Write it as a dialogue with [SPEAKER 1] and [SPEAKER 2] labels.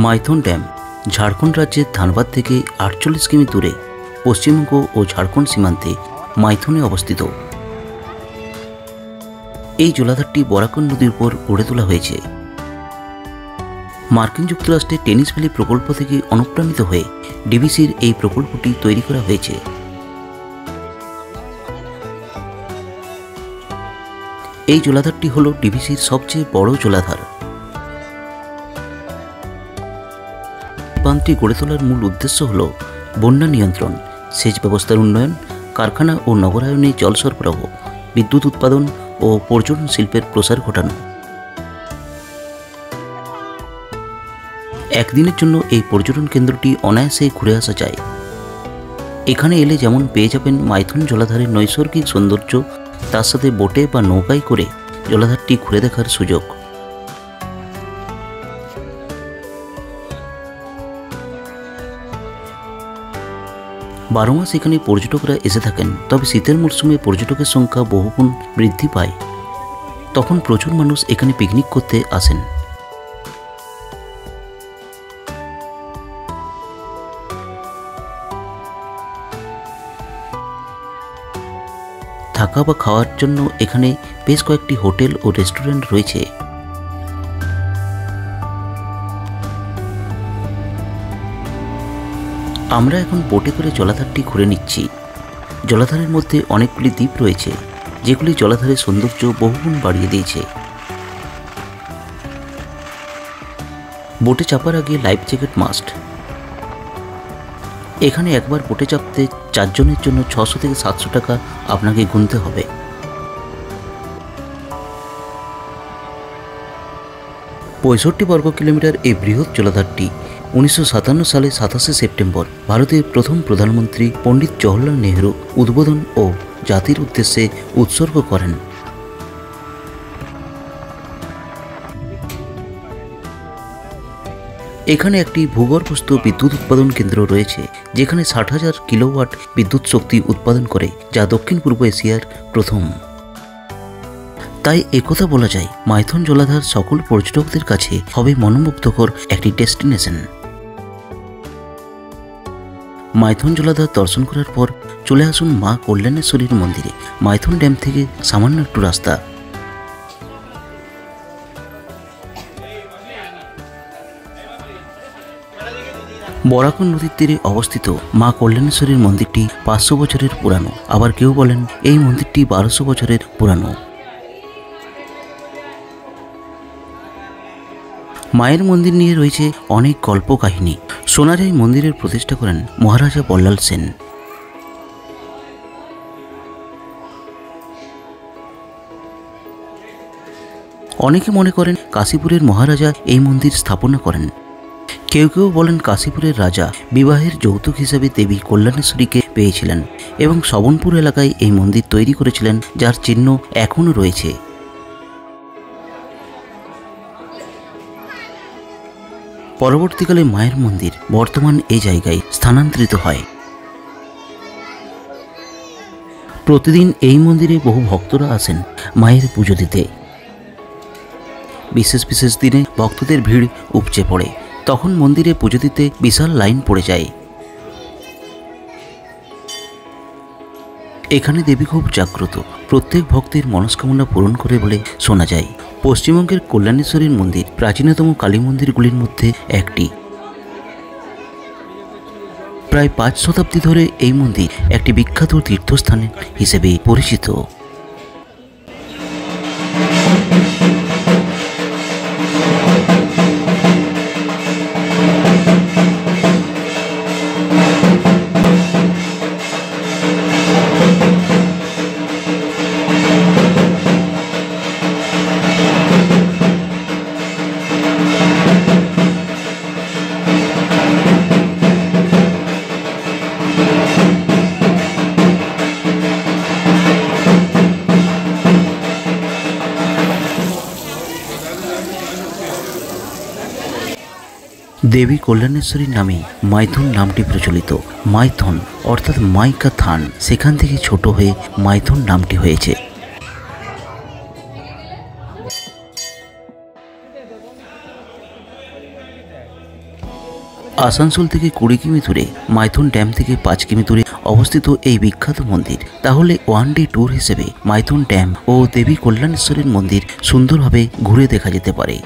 [SPEAKER 1] Maithon dam Jharkhand রাজ্যের ধানবাদ থেকে 48 কিমি দূরে পশ্চিমবঙ্গ ও ঝাড়খণ্ড সীমান্তে মাইথনে অবস্থিত। এই জলাধারটি বরাকর নদীর উপর গড়ে তোলা হয়েছে। মার্কিন যুক্তরাষ্ট্রের টেনিস ভ্যালি প্রকল্প থেকে অনুপ্রাণিত হয়ে ডিভিসির এই প্রকল্পটি তৈরি করা হয়েছে। এই জলাধারটি হল ডিভিসির সবচেয়ে বড় জলাধার। বাঁধটি গড়ে তোলার মূল উদ্দেশ্য হল বন্যা নিয়ন্ত্রণ, সেচ ব্যবস্থার উন্নয়ন, কারখানা ও নগরায়নে জল সরবরাহ, বিদ্যুৎ উৎপাদন ও পর্যটন শিল্পের প্রসার ঘটানো। একদিনের জন্য এই পর্যটন কেন্দ্রটি অনায়াসে ঘুরে আসা যায়। এখানে এলে যেমন পেয়ে যাবেন মাইথন জলাধারের নৈসর্গিক সৌন্দর্য, তার সাথে বোটে বা নৌকায় করে জলাধারটি ঘুরে দেখার সুযোগ। বারো মাস এখানে পর্যটকরা এসে থাকেন, তবে শীতের মরশুমে পর্যটকের সংখ্যা বহুগুণ বৃদ্ধি পায়। তখন প্রচুর মানুষ এখানে পিকনিক করতে আসেন। থাকা বা খাওয়ার জন্য এখানে বেশ কয়েকটি হোটেল ও রেস্টুরেন্ট রয়েছে। আমরা এখন বোটে করে জলাধারটি ঘুরে নিচ্ছি। জলাধারের মধ্যে অনেকগুলি দ্বীপ রয়েছে, যেগুলি জলাধারের সৌন্দর্য বহুগুণ বাড়িয়ে দিয়েছে। বোটে চাপার আগে লাইফ জ্যাকেট মাস্ট। এখানে একবার বোটে চাপতে 4 জনের জন্য 600 থেকে 700 টাকা আপনাকে গুনতে হবে। 65 বর্গ কিলোমিটার এই বৃহৎ জলাধারটি 1957 সালে 27শে সেপ্টেম্বর ভারতের প্রথম প্রধানমন্ত্রী পণ্ডিত জওহরলাল নেহরু উদ্বোধন ও জাতির উদ্দেশ্যে উৎসর্গ করেন। এখানে একটি ভূগর্ভস্থ বিদ্যুৎ উৎপাদন কেন্দ্র রয়েছে, যেখানে 60,000 কিলোওয়াট বিদ্যুৎ শক্তি উৎপাদন করে, যা দক্ষিণ পূর্ব এশিয়ার প্রথম। তাই একথা বলা যায়, মাইথন জলাধার সকল পর্যটকদের কাছে হবে মনোমুগ্ধকর একটি ডেস্টিনেশন। মাইথন জলাধার দর্শন করার পর চলে আসুন মা কল্যাণেশ্বরীর মন্দিরে। মাইথন ড্যাম থেকে সামান্য একটু রাস্তা। বরাকর নদীর তীরে অবস্থিত মা কল্যাণেশ্বরীর মন্দিরটি 500 বছরের পুরানো, আবার কেউ বলেন এই মন্দিরটি 1200 বছরের পুরানো। মায়ের মন্দির নিয়ে রয়েছে অনেক গল্প কাহিনী। সোনার এই মন্দিরের প্রতিষ্ঠা করেন মহারাজা বল্লাল সেন। অনেকে মনে করেন কাশীপুরের মহারাজা এই মন্দির স্থাপনা করেন। কেউ কেউ বলেন কাশীপুরের রাজা বিবাহের যৌতুক হিসেবে দেবী কল্যাণেশ্বরীকে পেয়েছিলেন এবং শবনপুর এলাকায় এই মন্দির তৈরি করেছিলেন, যার চিহ্ন এখনও রয়েছে। পরবর্তীকালে মায়ের মন্দির বর্তমান এই জায়গায় স্থানান্তরিত হয়। প্রতিদিন এই মন্দিরে বহু ভক্তরা আসেন মায়ের পুজো দিতে। বিশেষ বিশেষ দিনে ভক্তদের ভিড় উপচে পড়ে, তখন মন্দিরে পুজো দিতে বিশাল লাইন পড়ে যায়। এখানে দেবী খুব জাগ্রত, প্রত্যেক ভক্তের মনস্কামনা পূরণ করে বলে শোনা যায়। পশ্চিমবঙ্গের কল্যাণেশ্বরীর মন্দির প্রাচীনতম কালী মন্দিরগুলির মধ্যে একটি। প্রায় 5 শতাব্দী ধরে এই মন্দির একটি বিখ্যাত তীর্থস্থান হিসেবে পরিচিত। দেবী কল্যাণেশ্বরীর নামে মাইথন নামটি প্রচলিত। মাইথন অর্থাৎ মাইকা থান, সেখান থেকে ছোট হয়ে মাইথন নামটি হয়েছে। আসানসোল থেকে 20 কিমি দূরে, মাইথন ড্যাম থেকে 5 কিমি দূরে অবস্থিত এই বিখ্যাত মন্দির। তাহলে ওয়ান ডে ট্যুর হিসেবে মাইথন ড্যাম ও দেবী কল্যাণেশ্বরীর মন্দির সুন্দরভাবে ঘুরে দেখা যেতে পারে।